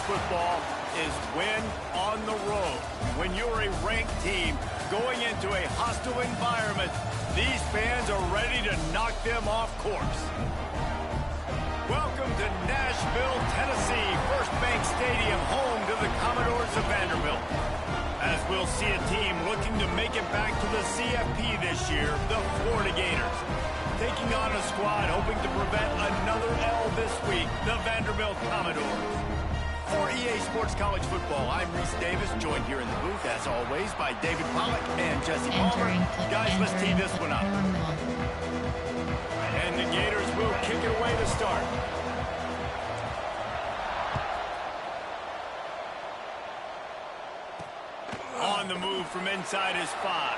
football is win on the road. When you're a ranked team going into a hostile environment, these fans are ready to knock them off course. Welcome to Nashville, Tennessee, First Bank Stadium, home to the Commodores of Vanderbilt. As we'll see a team looking to make it back to the CFP this year, the Florida Gators. Taking on a squad hoping to prevent another L this week, the Vanderbilt Commodores. For EA Sports College Football, I'm Reese Davis, joined here in the booth, as always, by David Pollack and Jesse Palmer. Guys, let's tee this one up. And the Gators will kick it away to start. On the move from inside his 5.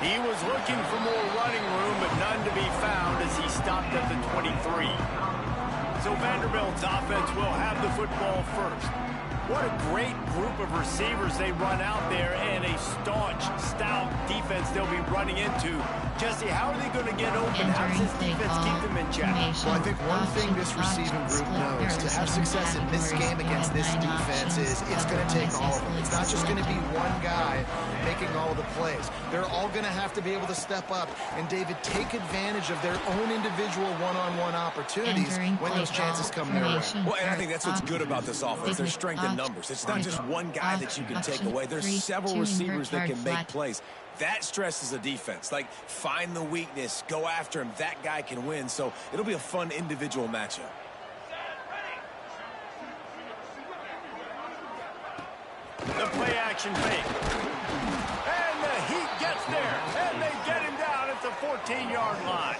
He was looking for more running room, but none to be found as he stopped at the 23. So Vanderbilt's offense will have the football first. What a great group of receivers they run out there, and a staunch, stout defense they'll be running into. Jesse, how are they going to get open? How does this defense keep them in check? Well, I think one thing this receiving group knows to have success in this game against this defense is it's going to take all of them. It's not just going to be one guy making all of the plays. They're all going to have to be able to step up and, David, take advantage of their own individual one-on-one opportunities when those chances come their way. Well, and I think that's what's good about this offense. Their strength in numbers. It's not just one guy that you can take away. There's several receivers that can make plays. That stresses the defense. Like, find the weakness, go after him. That guy can win. So it'll be a fun individual matchup. The play action fake. And the Heat gets there. And they get him down at the 14-yard line.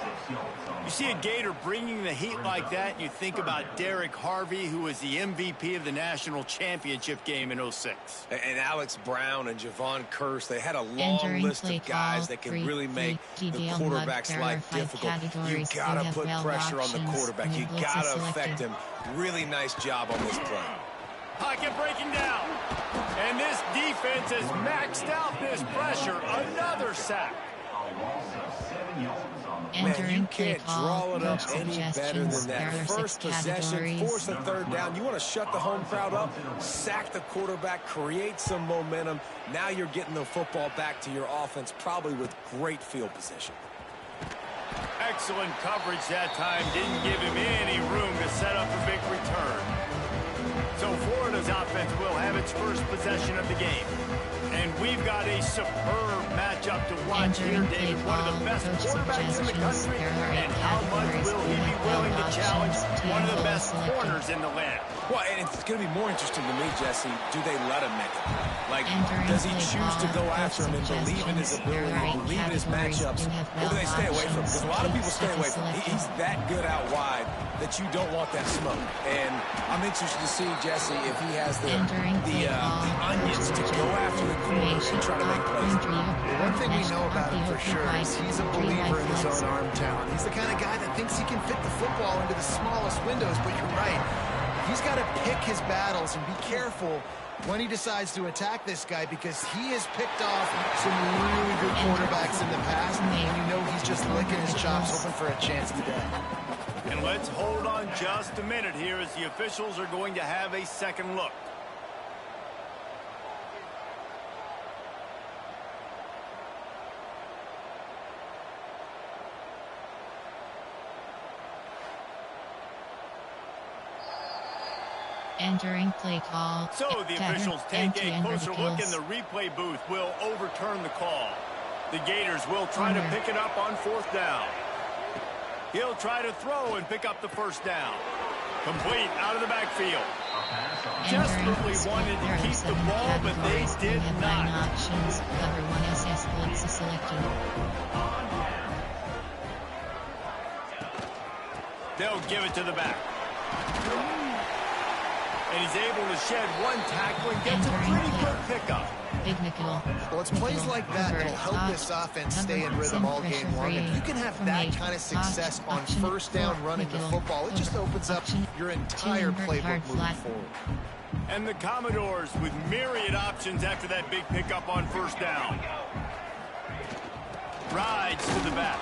You see a Gator bringing the heat like that, and you think about Derek Harvey, who was the MVP of the national championship game in 06. And Alex Brown and Javon Curse, they had a long list of guys that can really make the quarterback's life difficult. You got to put pressure on the quarterback. You got to affect him. Really nice job on this play. Pocket breaking down. And this defense has maxed out this pressure. Another sack. Man, you can't draw it up any better than that. First possession, force a third down. You want to shut the home crowd up, sack the quarterback, create some momentum. Now you're getting the football back to your offense, probably with great field position. Excellent coverage that time. Didn't give him any room to set up a big return. So Florida's offense will have its first possession of the game. And we've got a superb matchup to watch here, David. One of the best quarterbacks in the country. And how much will he be willing to challenge one of the best corners in the land? Well, and it's going to be more interesting to me, Jesse. Do they let him make it? Like, does he choose to go after him and believe in his ability, believe in his matchups, or do they stay away from him? Because a lot of people stay away from him. He's that good out wide that you don't want that smoke. And I'm interested to see, Jesse, if he has the onions to go after the corners and try to make plays. Well, one thing we know about him for sure is he's a believer in his own arm talent. He's the kind of guy that thinks he can fit the football into the smallest windows, but you're right. He's got to pick his battles and be careful when he decides to attack this guy, because he has picked off some really good quarterbacks in the past, and you know he's just licking his chops, hoping for a chance today. And let's hold on just a minute here as the officials are going to have a second look. Entering play call. So the officials take a closer look, and the replay booth will overturn the call. The Gators will try to pick it up on fourth down. He'll try to throw and pick up the first down. Complete out of the backfield. Desperately wanted to keep the ball, but they did not. Options. Cover 1SS blitz selected. They'll give it to the back. And he's able to shed one tackle and gets a pretty good pickup. Big nickel. Well, it's plays like that that'll help this offense stay in rhythm all game long. If you can have that kind of success on first down running the football, it just opens up your entire playbook moving forward. And the Commodores with myriad options after that big pickup on first down. Rides to the back.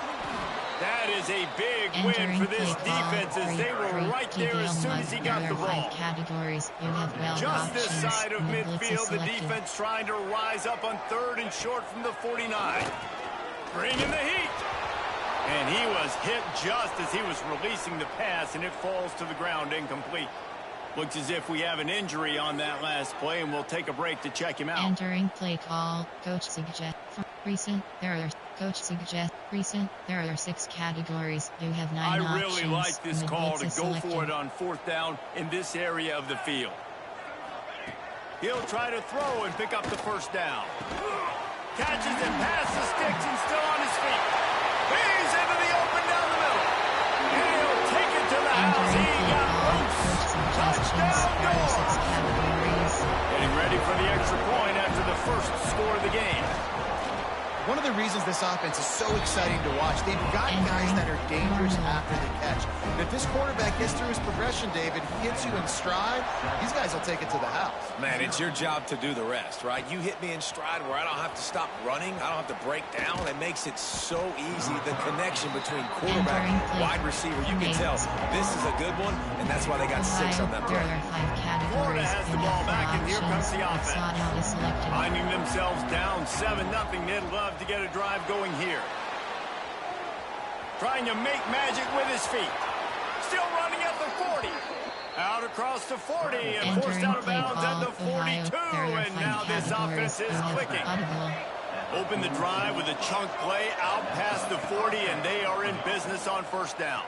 That is a big win for this defense as they were right there as soon as he got the ball. Just this side of midfield, the defense trying to rise up on 3rd and short from the 49. Bringing the heat. And he was hit just as he was releasing the pass, and it falls to the ground incomplete. Looks as if we have an injury on that last play, and we'll take a break to check him out. Entering play call, coach suggests recent. There are 6 categories. You have 9 options. I really like this call to go for it on 4th down in this area of the field. He'll try to throw and pick up the 1st down. Catches and passes the sticks and still on his feet. He's into the open down the middle. And he'll take it to the house. He got loose. Touchdown, Dogs. Getting ready for the extra point after the first score of the game. One of the reasons this offense is so exciting to watch, they've got guys that are dangerous after the catch. And if this quarterback gets through his progression, David, he hits you in stride, these guys will take it to the house. Man, it's your job to do the rest, right? You hit me in stride where I don't have to stop running. I don't have to break down. It makes it so easy. The connection between quarterback and wide receiver, you can tell this is a good one, and that's why they got 6 on that play. Florida has the ball back, and here comes the offense. Finding themselves down 7-0, they'd love to get a drive going here. Trying to make magic with his feet. Still running at the 40. Out across the 40 and forced out of bounds at the 42. And now this offense is clicking. Open the drive with a chunk play out past the 40, and they are in business on 1st down.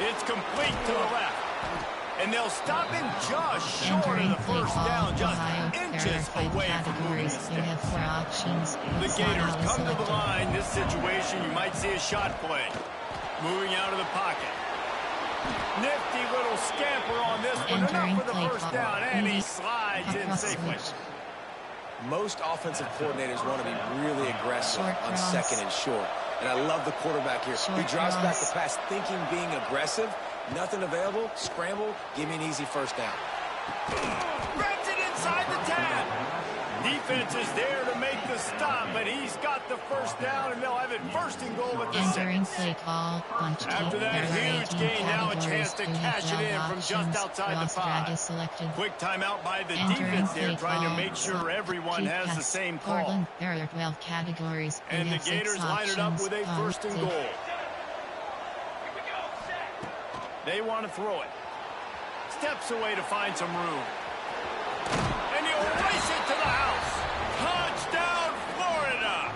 It's complete to the left. And they'll stop him just short of the 1st down, just inches away from moving the sticks. The Gators come to the line. This situation, you might see a shot play. Moving out of the pocket. Nifty little scamper on this one. Enough for the 1st down, and he slides in safely. Most offensive coordinators want to be really aggressive on 2nd and short. And I love the quarterback here. He drives back the pass thinking being aggressive. Nothing available, scramble, give me an easy 1st down. Grabs it inside the 10. Defense is there to make the stop, but he's got the 1st down, and they'll have it 1st and goal at the 6. Play call, after that huge gain, now a chance to cash it in from just outside the 5. Quick timeout by the defense there, trying to make sure everyone has the same call. There are 12 categories. And the Gators line it up with a 1st and goal. They want to throw it. Steps away to find some room. And he'll race it to the house. Touchdown, Florida!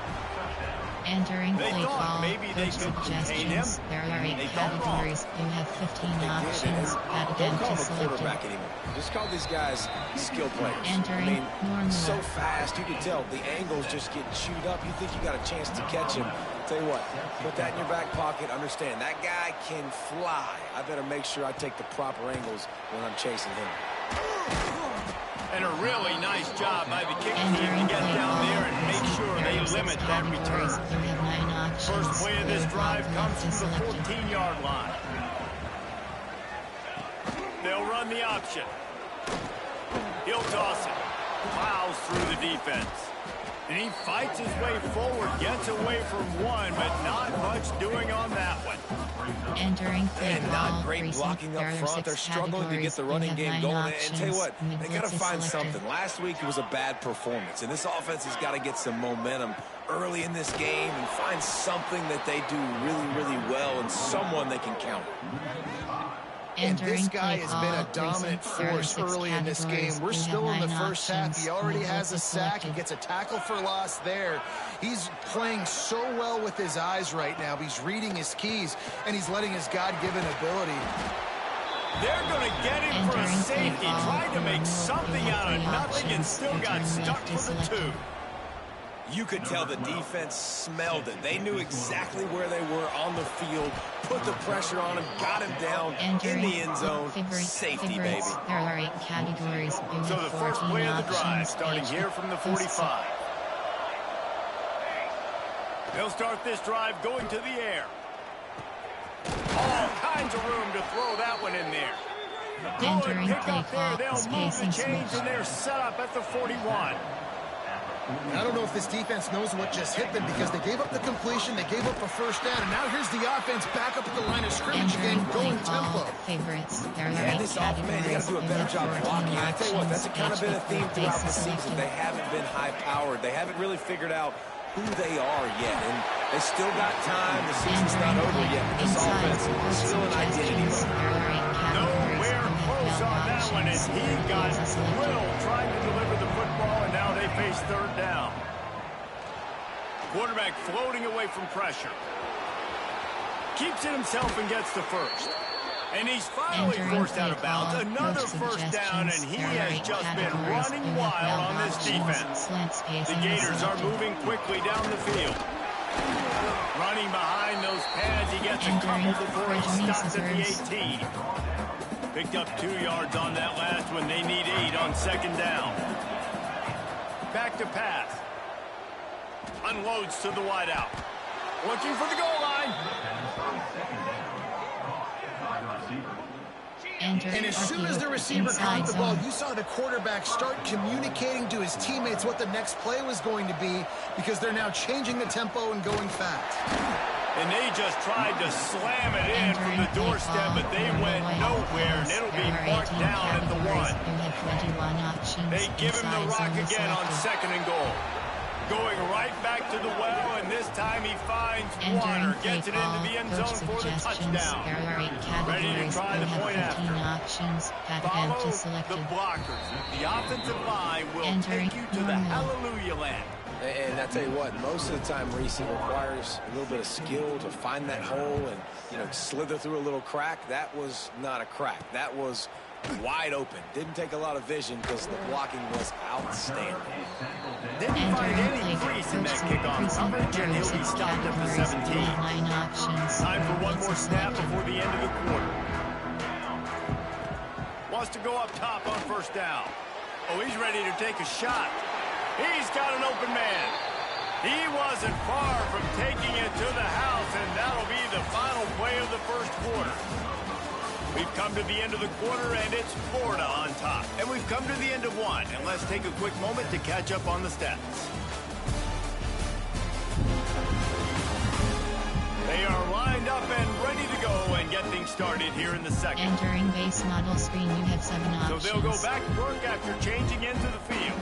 Entering they play thought call, maybe they could contain him. There are 8 categories. You have 15 options. Don't call him a quarterback anymore. Just call these guys skill players. Entering so fast, you can tell the angles just get chewed up. You think you got a chance to catch him. Tell you what, put that in your back pocket. Understand, that guy can fly. I better make sure I take the proper angles when I'm chasing him. And a really nice job by the kick team to get down there and make sure they limit that return. First play of this drive comes from the 14-yard line. They'll run the option. He'll toss it. Plows through the defense. And he fights his way forward, gets away from one, but not much doing on that one. Entering play and not great blocking up front. They're struggling to get the running game going. And tell you what, they got to find something. Last week it was a bad performance, and this offense has got to get some momentum early in this game and find something that they do really, really well and someone they can count. And this guy has been a dominant force early in this game. We're still in the 1st half. He already has a sack and gets a tackle for loss there. He's playing so well with his eyes right now. He's reading his keys, and he's letting his God-given ability. They're going to get him for a safety. Tried to make something out of nothing and still got stuck for the 2. You could tell the defense smelled it. They knew exactly where they were on the field, put the pressure on him, got him down in the end zone. Safety, baby. There are 8 categories. So the first play of the drive, starting here from the 45. They'll start this drive going to the air. All kinds of room to throw that one in there. Good pick up there. They'll move the chains, and they're set up at the 41. And I don't know if this defense knows what just hit them because they gave up the completion, they gave up a first down, and now here's the offense back up at the line of scrimmage again, going tempo. Favorites. Yeah, this offense, you got to do a better job blocking. I tell you what, that's kind of been a theme throughout the season. They haven't been high-powered. They haven't really figured out who they are yet, and they still got time. The season's not over yet, but this offense is still an identity mode. Nowhere close on that one, and he got thrilled trying to deliver the football, and now they face third down. Quarterback floating away from pressure. Keeps it himself and gets the first. And he's finally forced out of bounds. Another first down, and he has just been running wild on this defense. The Gators are moving quickly down the field. Running behind those pads, he gets a couple before he stops at the 18. Picked up 2 yards on that last one. They need 8 on second down. Back to pass. Unloads to the wideout. Looking for the goal line. And as soon as the receiver caught the ball, you saw the quarterback start communicating to his teammates what the next play was going to be because they're now changing the tempo and going fast. And they just tried to slam it in from the doorstep, but they went nowhere, and it'll be marked down at the 1. They give him the rock again on second and goal. Going right back to the well, and this time he finds Warner, gets it into the end zone for the touchdown. Ready to try the point after. Follow the blockers. The offensive line will take you to the hallelujah land. And I tell you what, most of the time, Reese, it requires a little bit of skill to find that hole and, you know, slither through a little crack. That was not a crack. That was wide open. Didn't take a lot of vision because the blocking was outstanding. Didn't find any crease in that kickoff coverage, and he'll be stopped at the 17. Time for one more snap before the end of the quarter. Wants to go up top on first down. Oh, he's ready to take a shot. He's got an open man. He wasn't far from taking it to the house, and that'll be the final play of the first quarter. We've come to the end of the quarter, and it's Florida on top. And we've come to the end of one, and let's take a quick moment to catch up on the stats. They are lined up and ready to go and get things started here in the second. Entering base model screen, you have 7 options. So they'll go back to work after changing into the field.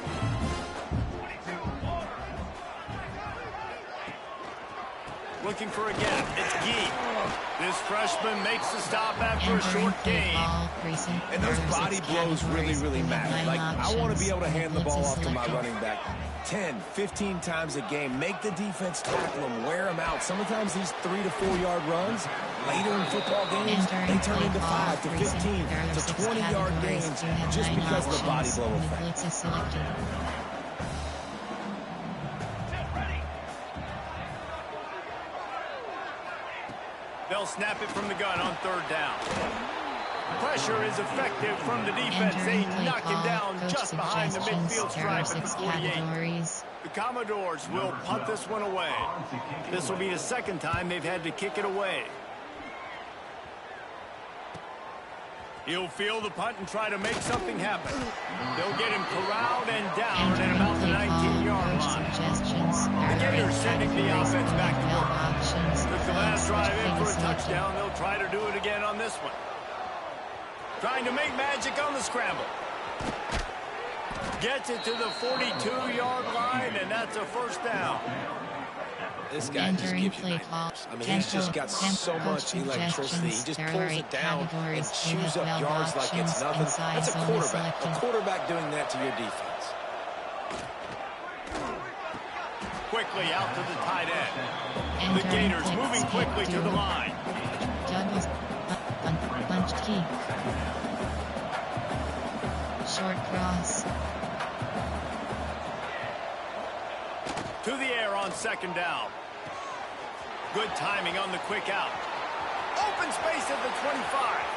Looking for a gap. It's Gee. This freshman makes the stop after a short gain. And those body blows really, really matter. Like, I want to be able to hand the ball off to my running back 10, 15 times a game. Make the defense tackle them, wear them out. Sometimes these 3 to 4 yard runs, later in football games, they turn into 5 to 15 to 20-yard gains just because of the body blow effect. They'll snap it from the gun on third down. Pressure is effective from the defense. They knock him down just behind the midfield stripe at the 48. The Commodores will punt this one away. This will be the second time they've had to kick it away. He'll field the punt and try to make something happen. They'll get him corralled and down at about the 19-yard line. The Gators sending the offense back to work. Took the last drive in for a touchdown. They'll try to do it again on this one. Trying to make magic on the scramble. Gets it to the 42-yard line, and that's a first down. This guy just gives you nightmares. I mean, he's just got so much electricity. He just pulls it down and chews up yards like it's nothing. That's a quarterback. A quarterback doing that to your defense. Quickly out to the tight end. The Gators moving quickly to the line. Douglas punched key. Short cross. To the air on second down. Good timing on the quick out. Open space at the 25.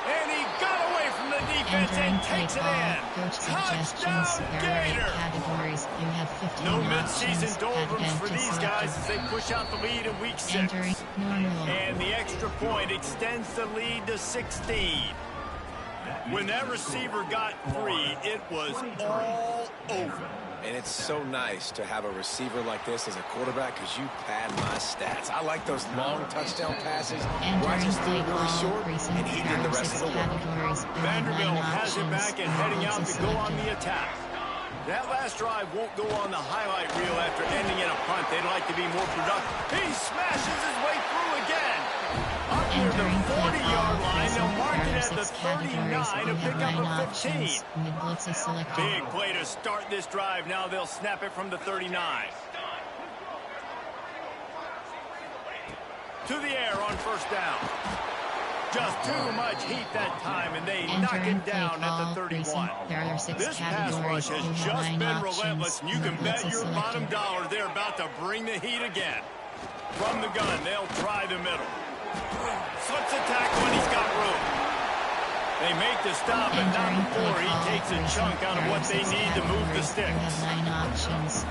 And he got away from the defense and takes it in. Touchdown, Gator! No midseason doldrums for these guys as they push out the lead in week 6. And the extra point extends the lead to 16. When that receiver got free, it was all over. And it's so nice to have a receiver like this as a quarterback because you pad my stats. I like those long touchdown passes where I just threw it really short and he did the rest of the work. Vanderbilt has it back and heading out to go on the attack. That last drive won't go on the highlight reel after ending in a punt. They'd like to be more productive. He smashes his way through again. Up near the 40-yard line. They'll mark it at the 39 to pick up a 15. Big play to start this drive. Now they'll snap it from the 39. To the air on first down. Just too much heat that time, and they knock it down at the 31. This pass rush has just been relentless, and you can bet your bottom dollar they're about to bring the heat again. From the gun, they'll try the middle. Slips a tackle, and he's got room. They make the stop, but not before he takes a chunk out of what they need to move the sticks.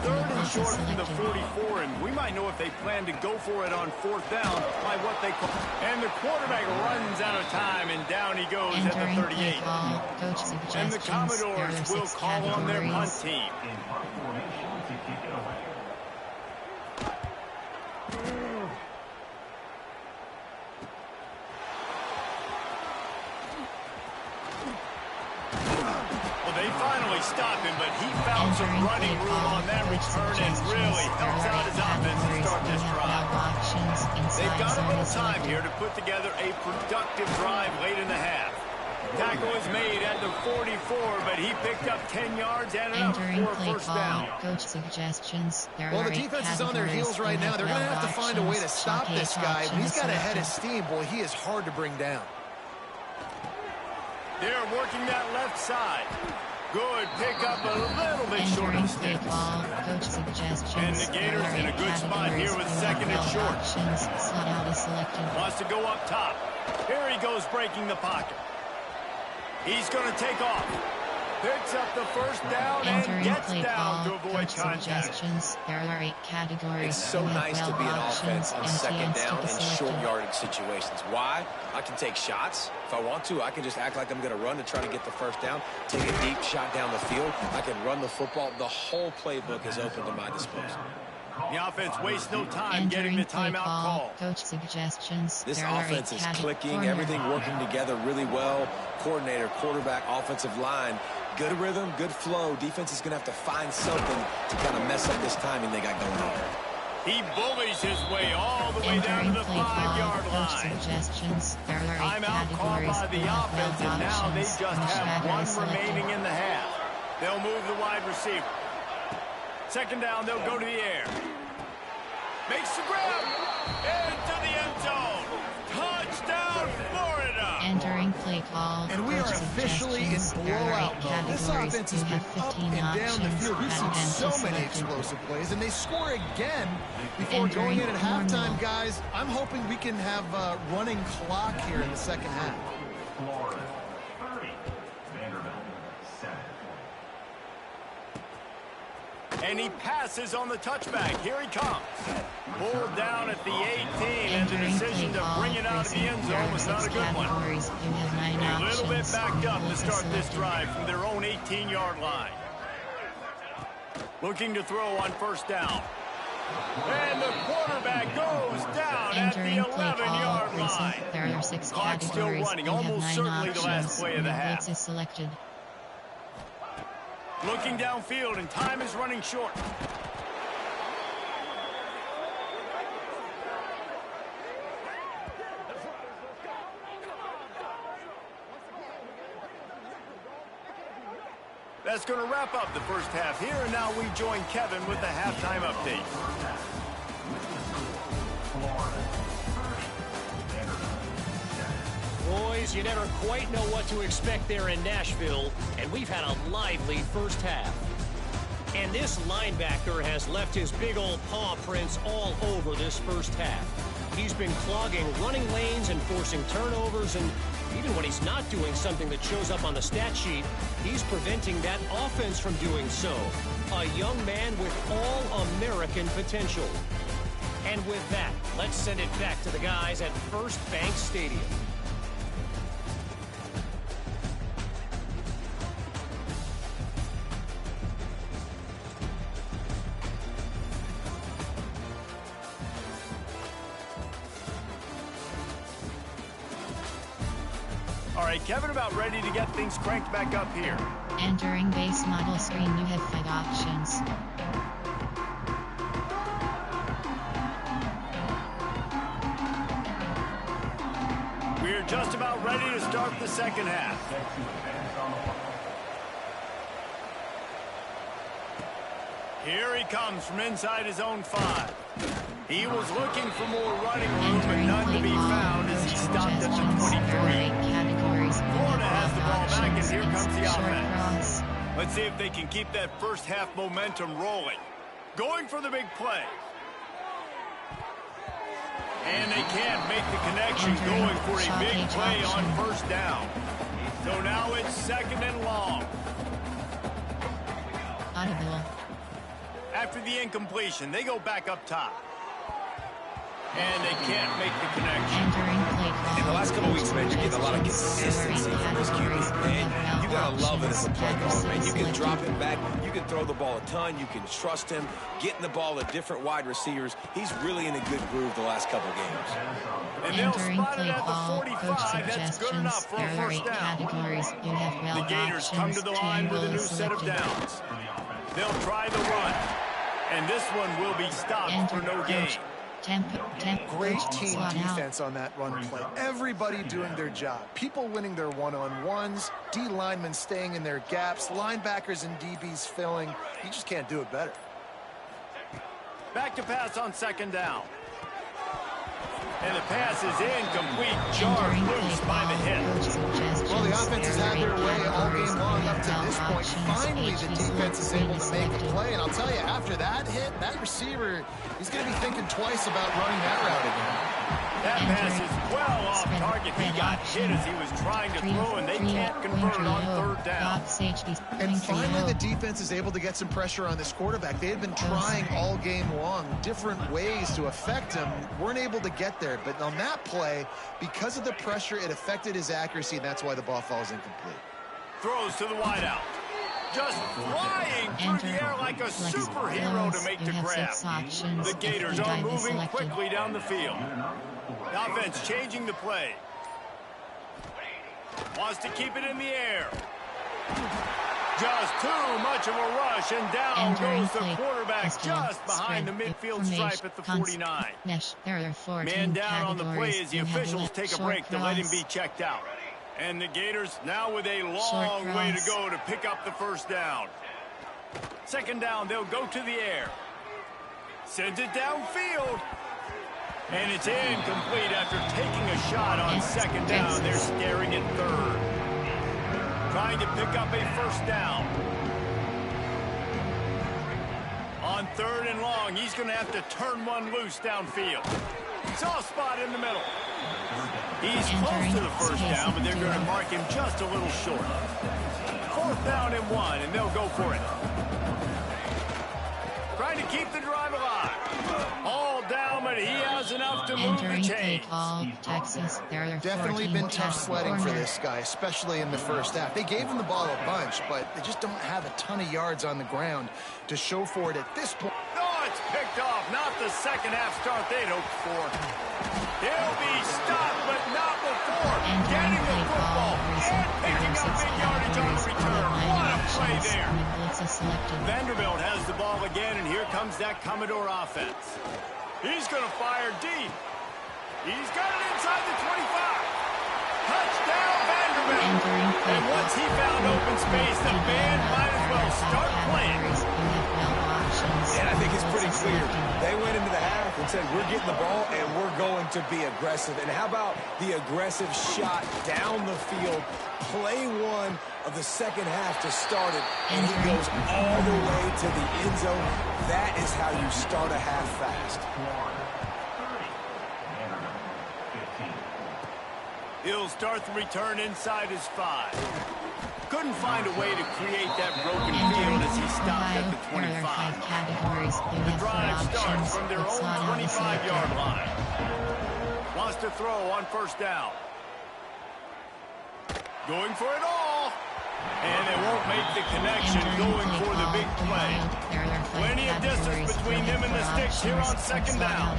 Third and short from the 44, and we might know if they plan to go for it on fourth down by what they call. And the quarterback runs out of time, and down he goes at the 38. And the Commodores will call on their punt team. They finally stop him, but he found some running room on that return and really helps out his offense to start this drive. They've got a little time here to put together a productive drive late in the half. Tackle is made at the 44, but he picked up 10 yards and enough for a first down. Coach suggestions. Well, the defense is on their heels right now. They're going to have to find a way to stop this guy. When he's got a head of steam, boy, he is hard to bring down. They're working that left side. Good pick up a little bit short of the sticks. And the Gators in a good spot here with second and short. Wants to go up top. Here he goes breaking the pocket. He's going to take off. Picks up the first down and gets down to avoid contact. There are 8 categories. It's so nice to be an offense on second down in short yardage situations. Why? I can take shots. If I want to, I can just act like I'm going to run to try to get the first down, take a deep shot down the field. I can run the football. The whole playbook is open to my disposal. The offense wastes no time getting the timeout call. Coach suggestions. This offense is clicking, everything working together really well. Coordinator, quarterback, offensive line. Good rhythm, good flow. Defense is going to have to find something to kind of mess up this timing they got going on. He bullies his way all the way down to the 5-yard line. Timeout called by the offense, and now they just have one remaining in the half. They'll move the wide receiver. Second down, they'll go to the air. Makes the grab. Into the end zone. Touchdown, Florida. Entering play call. And we are officially in blowout mode. This offense has been up and down the field. We've seen so many explosive plays, and they score again before going in at halftime, guys. I'm hoping we can have a running clock here in the second half. Florida 30, Vanderbilt 7. And he passes on the touchback. Here he comes. Pulled down at the 18, and the decision to bring it out of the end zone was not a good one. A little bit backed up to start this drive from their own 18-yard line. Looking to throw on first down. And the quarterback goes down at the 11-yard line. There are 6 Clock still running, almost certainly the last play of the half. Is selected. Looking downfield, and time is running short. That's going to wrap up the first half here, and now we join Kevin with the halftime update. Boys, you never quite know what to expect there in Nashville, and we've had a lively first half. And this linebacker has left his big old paw prints all over this first half. He's been clogging running lanes and forcing turnovers, and even when he's not doing something that shows up on the stat sheet, he's preventing that offense from doing so. A young man with all-American potential. And with that, let's send it back to the guys at First Bank Stadium. All right, Kevin, about ready to get things cranked back up here. Entering base model screen, you have 5 options. We're just about ready to start the second half. Here he comes from inside his own 5. He was looking for more running room, but none to be found as he stopped at the 23. Florida has the ball back, and here comes the offense. Let's see if they can keep that first half momentum rolling. Going for the big play. And they can't make the connection, going for a big play on first down. So now it's 2nd and long. Audible. After the incompletion, they go back up top. And they can't make the connection. In the last couple of weeks, man, you're getting a lot of consistency from this QB. Man, you gotta love it as a play caller, man. You can drop it back, you can throw the ball a ton, you can trust him, getting the ball to different wide receivers. He's really in a good groove the last couple games. And they'll spot it at the 45. That's good enough for a first down. The Gators come to the line with a new set of downs. They'll try the run. And this one will be stopped for no gain. Great team defense on that run play. Everybody doing their job. People winning their one-on-ones, D linemen staying in their gaps, linebackers and DBs filling. You just can't do it better. Back to pass on 2nd down. And the pass is incomplete. Jarred loose by the hit. Well, the offense has had their way all game long up to this point. Finally, the defense is able to make a play. And I'll tell you, after that hit, that receiver, he's going to be thinking twice about running that route again. That pass is well off target. He got hit as he was trying to throw, and they can't convert on 3rd down. And finally, the defense is able to get some pressure on this quarterback. They had been trying all game long different ways to affect him. Weren't able to get there. But on that play, because of the pressure, it affected his accuracy, and that's why the ball falls incomplete. Throws to the wideout. Just flying through the air like a superhero to make the grab. The Gators are moving quickly down the field. The offense changing the play. Wants to keep it in the air. Just too much of a rush, and down goes the quarterback just behind the midfield stripe at the 49. Man down on the play as the officials take a break to let him be checked out. And the Gators now with a long way to go to pick up the first down. 2nd down, they'll go to the air. Sends it downfield. And it's incomplete after taking a shot on 2nd down. They're staring at 3rd. Trying to pick up a first down. On 3rd and long, he's going to have to turn one loose downfield. Soft spot in the middle. He's close to the first down, but they're going to mark him just a little short. 4th down and 1, and they'll go for it. Trying to keep the drive alive. All down, but he has enough to move the chains. Definitely been tough sledding for this guy, especially in the first half. They gave him the ball a bunch, but they just don't have a ton of yards on the ground to show for it at this point. No, it's picked off. Not the second half start they'd hoped for. He'll be stopped, but not before getting the football and picking up big yardage on the return. What a play there. Vanderbilt has the ball again, and here comes that Commodore offense. He's going to fire deep. He's got it inside the 25. Touchdown, Vanderbilt. And once he found open space, the band might as well start playing. And I think it's pretty clear. They went into the half and said, we're getting the ball and we're going to be aggressive. And how about the aggressive shot down the field? Play 1 of the second half to start it, and he goes all the way to the end zone. That is how you start a half fast. He'll start the return inside his 5. Couldn't find a way to create that broken field as he stopped at the 25. The drive starts from their own 25-yard line. Wants to throw on first down. Going for it all. And they won't make the connection, going for the big play. Plenty of distance between them and the sticks here on 2nd down.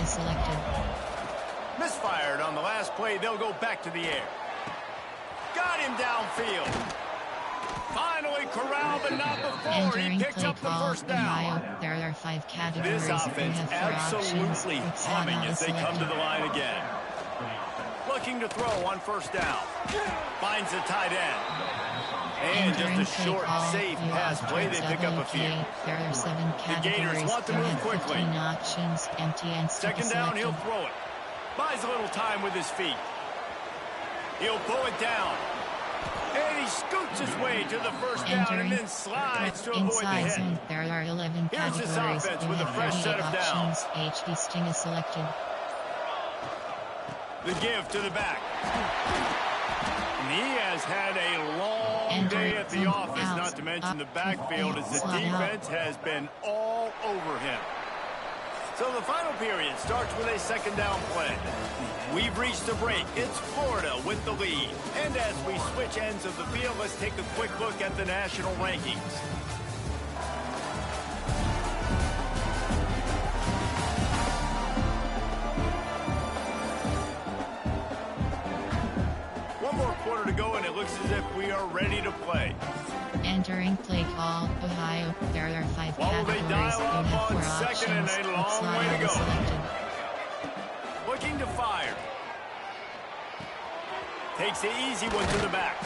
Misfired on the last play. They'll go back to the air. Got got him downfield. Finally corralled, but not before. He picks up the first down. There are 5 categories. This offense absolutely humming as they come to the line again. Looking to throw on first down. Finds the tight end. And just a short, safe pass play. They pick up a few. There are 7 categories. The Gators want to move quickly. Options, empty and second down, he'll throw it. Buys a little time with his feet. He'll pull it down. And he scoots his way to the first down and then slides to avoid the hit. There are 11 Here's categories. this offense with a fresh set of downs. HD Sting is selected. The give to the back. And he has had a long day at the office, not to mention the backfield, as the defense has been all over him. So the final period starts with a second down play. We've reached the break. It's Florida with the lead. And as we switch ends of the field, let's take a quick look at the national rankings. One more quarter to go, and it looks as if we are ready to play. Entering play call, Ohio. There are 5 While categories. they dial up on second and options. a long way to go. Selected. Looking to fire. Takes the easy one to the back.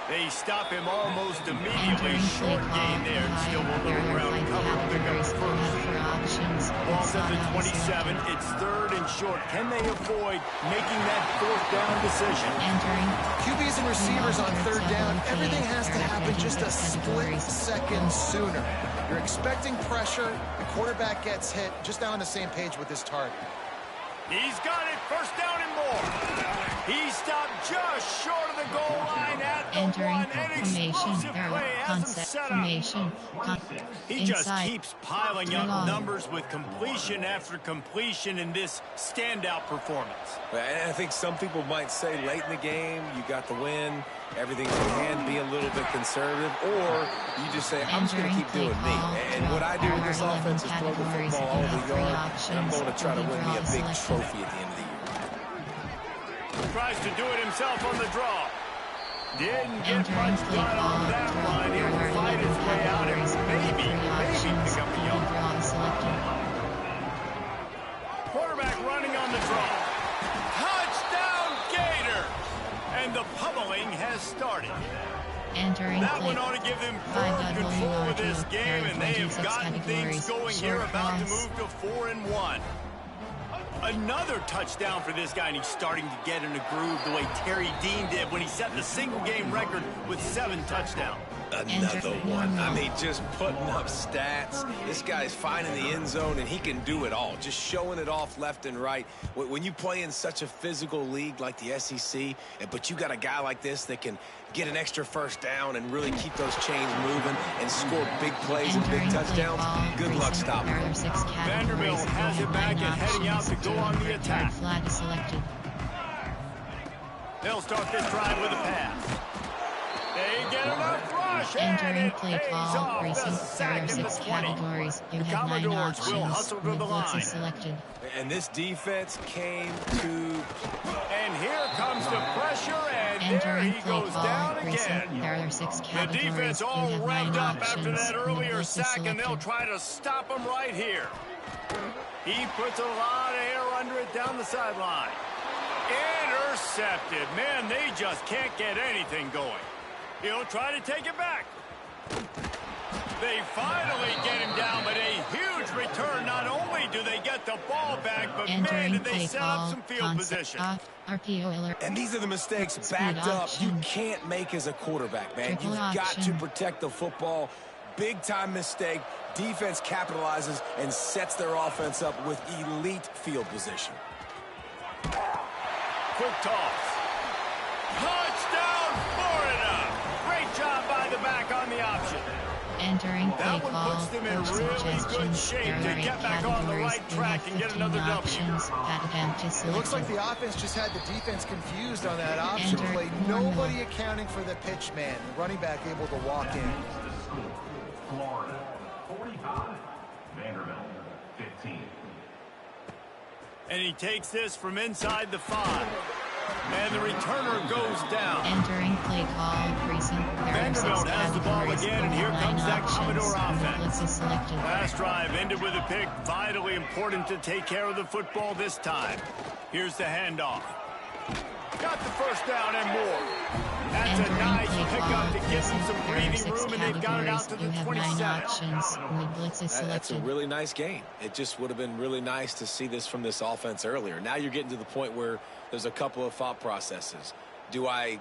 They stop him almost immediately. Short gain there. Still a little ground cover. Pick up first. Ball's at the 27. It's third and short. Can they avoid making that fourth down decision? QBs and receivers on third down, everything has to happen just a split second sooner. You're expecting pressure. The quarterback gets hit. Just now on the same page with this target. He's got it. First down and more. He stopped just short of the goal line at the one. An explosive play has him set up. He just keeps piling up numbers with completion after completion in this standout performance. And I think some people might say late in the game, you got the win, everything's in hand, be a little bit conservative, or you just say, I'm just going to keep doing me. And what I do with this offense is throw the football all over the yard, and I'm going to try to win me a big trophy at the end of the year. Tries to do it himself on the draw. Didn't get much done on that line. He'll fight his way out and maybe pick up a yard. Quarterback running on the draw. Touchdown Gator! And the pummeling has started. That one ought to give them full control of this game, and they have gotten things going here, about to move to 4-1. Another touchdown for this guy, and he's starting to get in a groove the way Terry Dean did when he set the single-game record with 7 touchdowns. Another one. I mean, just putting up stats. This guy's finding the end zone, and he can do it all. Just showing it off left and right. When you play in such a physical league like the SEC, but you got a guy like this that can get an extra first down and really keep those chains moving and score big plays and big touchdowns, good luck stopping him. Vanderbilt has it back and heading out to go on the attack. They'll start this drive with a pass. They get enough rush, and it pays off the sack at the 20. The Commodores will hustle to the line. And this defense came to... And here comes the pressure, and there he goes down again. The defense all revved up after that earlier sack, and they'll try to stop him right here. He puts a lot of air under it down the sideline. Intercepted. Man, they just can't get anything going. He'll try to take it back. They finally get him down, but a huge return. Not only do they get the ball back, but man, did they set up some field position. And these are the mistakes backed up you can't make as a quarterback, man. You've got to protect the football. Big-time mistake. Defense capitalizes and sets their offense up with elite field position. Quick toss. Touchdown, Florida! Great job by the back on the option. That one puts them in really good shape to get back on the right track and get another W. It looks like the offense just had the defense confused on that option play. Nobody accounting for the pitch man. The running back able to walk in. Florida, 45. Vanderbilt, 15. And he takes this from inside the 5. And the returner goes down. Entering play call, recent. Vanderbilt has the ball again, and here comes that Commodore offense. Selected. Last drive ended with a pick. Vitally important to take care of the football this time. Here's the handoff. Got the first down and more. That's a nice pickup to give them some breathing room, and they've got it out to the 27. That's a really nice game. It just would have been really nice to see this from this offense earlier. Now you're getting to the point where there's a couple of thought processes. Do I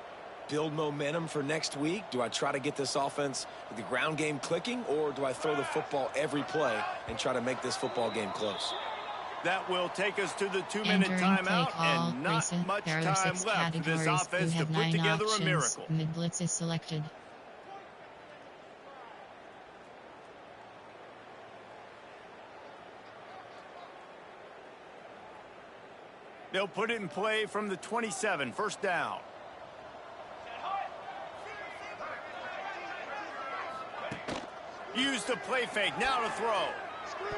build momentum for next week? Do I try to get this offense with the ground game clicking, or do I throw the football every play and try to make this football game close? That will take us to the 2-minute timeout, and not much time left for this offense to put together a miracle. Mid-blitz is selected. They'll put it in play from the 27, first down. Use the play fake, now to throw.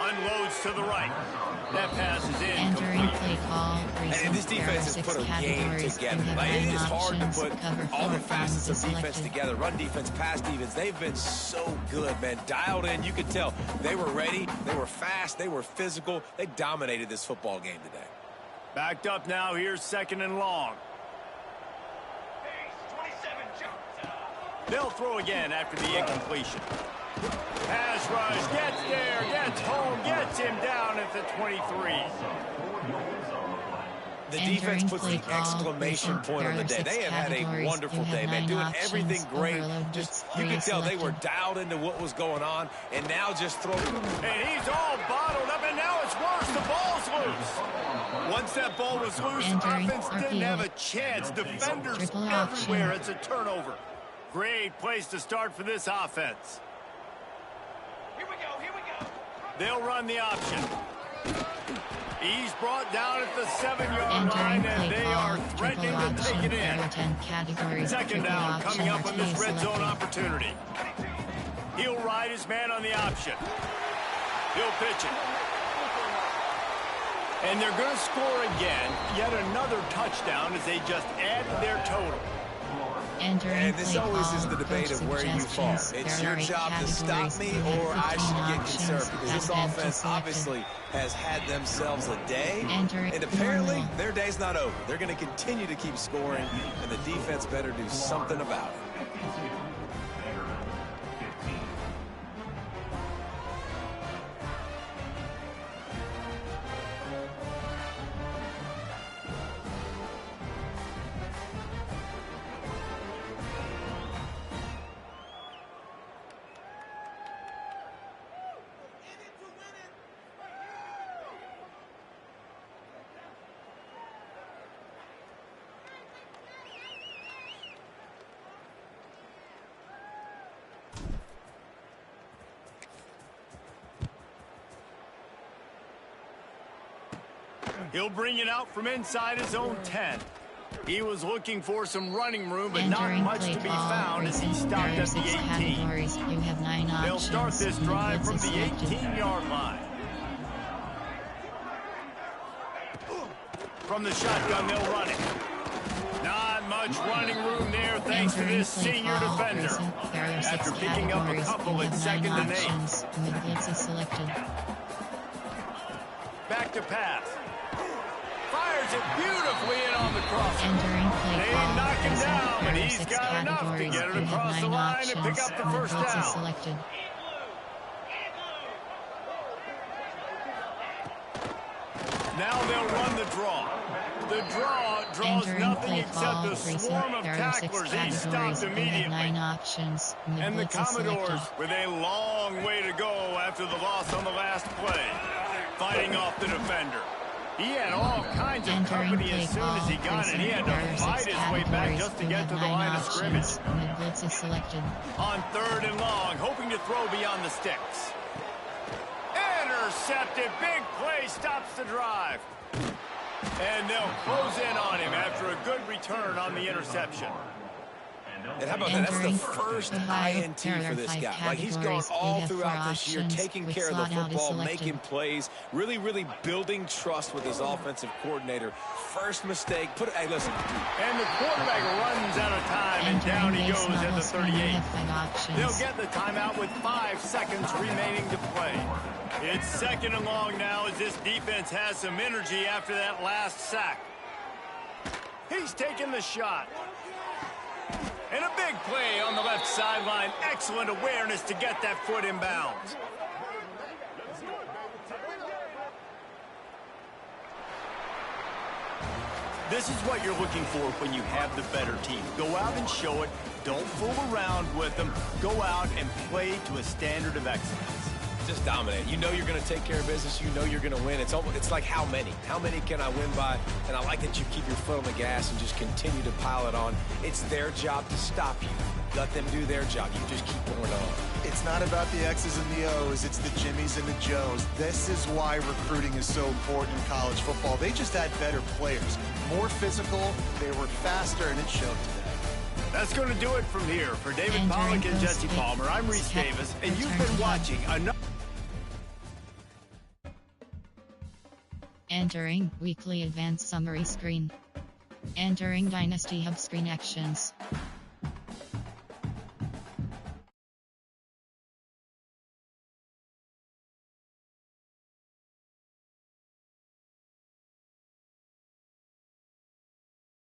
Unloads to the right. That pass is in. Entering play call. And this defense has put a game together. Like, it is hard to put all the facets of defense together. Run defense, pass defense. They've been so good, man. Dialed in. You could tell they were ready. They were fast. They were physical. They dominated this football game today. Backed up now. Here's second and long. They'll throw again after the incompletion. Pass rush, gets there, gets home, gets him down at the 23. The defense puts the exclamation point on the day. They have had a wonderful day, man, doing everything great. Just, you can tell they were dialed into what was going on, and now just throw. And he's all bottled up, and now it's worse. The ball's loose. Once that ball was loose, offense didn't have a chance. Defenders everywhere. It's a turnover. Great place to start for this offense. They'll run the option. He's brought down at the 7-yard line, and they are threatening to take it in. Second down coming up on this red zone opportunity. He'll ride his man on the option. He'll pitch it. And they're going to score again. Yet another touchdown as they just add to their total. And this always is the debate of where you fall. It's your job to stop me, or I should get conservative. Because this offense obviously has had themselves a day, and apparently their day's not over. They're going to continue to keep scoring, and the defense better do something about it. He'll bring it out from inside his own 10. He was looking for some running room, but not much to be found as he stopped at the 18. They'll start this drive from the 18-yard line. From the shotgun, they'll run it. Not much running room there thanks to this senior defender. After picking up a couple at 2nd and 8. Back to pass. Fires it beautifully in on the crossing. They knock him down, but he's got enough to get it across the line and pick up the first down. Now they'll run the draw. The draw draws nothing except a swarm of tacklers. He stopped immediately. And the Commodores with a long way to go after the loss on the last play. Fighting off the defender. He had all kinds of company as soon as he got it. He had to fight his way back just to get to the line of scrimmage. On 3rd and long, hoping to throw beyond the sticks. Intercepted. Big play stops the drive. And they'll close in on him after a good return on the interception. And how about that? That's the first INT for this guy. Like, he's gone all throughout this year, taking care of the football, making plays, really, really building trust with his offensive coordinator. First mistake, hey, listen. And the quarterback runs out of time, and down he goes at the 38. They'll get the timeout with 5 seconds remaining to play. It's second and long now as this defense has some energy after that last sack. He's taking the shot. And a big play on the left sideline. Excellent awareness to get that foot in bounds. This is what you're looking for when you have the better team. Go out and show it. Don't fool around with them. Go out and play to a standard of excellence. Just dominate. You know you're going to take care of business. You know you're going to win. It's like how many? How many can I win by? And I like that you keep your foot on the gas and just continue to pile it on. It's their job to stop you. Let them do their job. You just keep going on. It's not about the X's and the O's. It's the Jimmies and the Joes. This is why recruiting is so important in college football. They just had better players. More physical. They were faster, and it showed today. That's going to do it from here. For David Pollack and Jesse Palmer, I'm Reese Davis, and you've been watching another... Entering weekly advanced summary screen. Entering Dynasty Hub screen actions.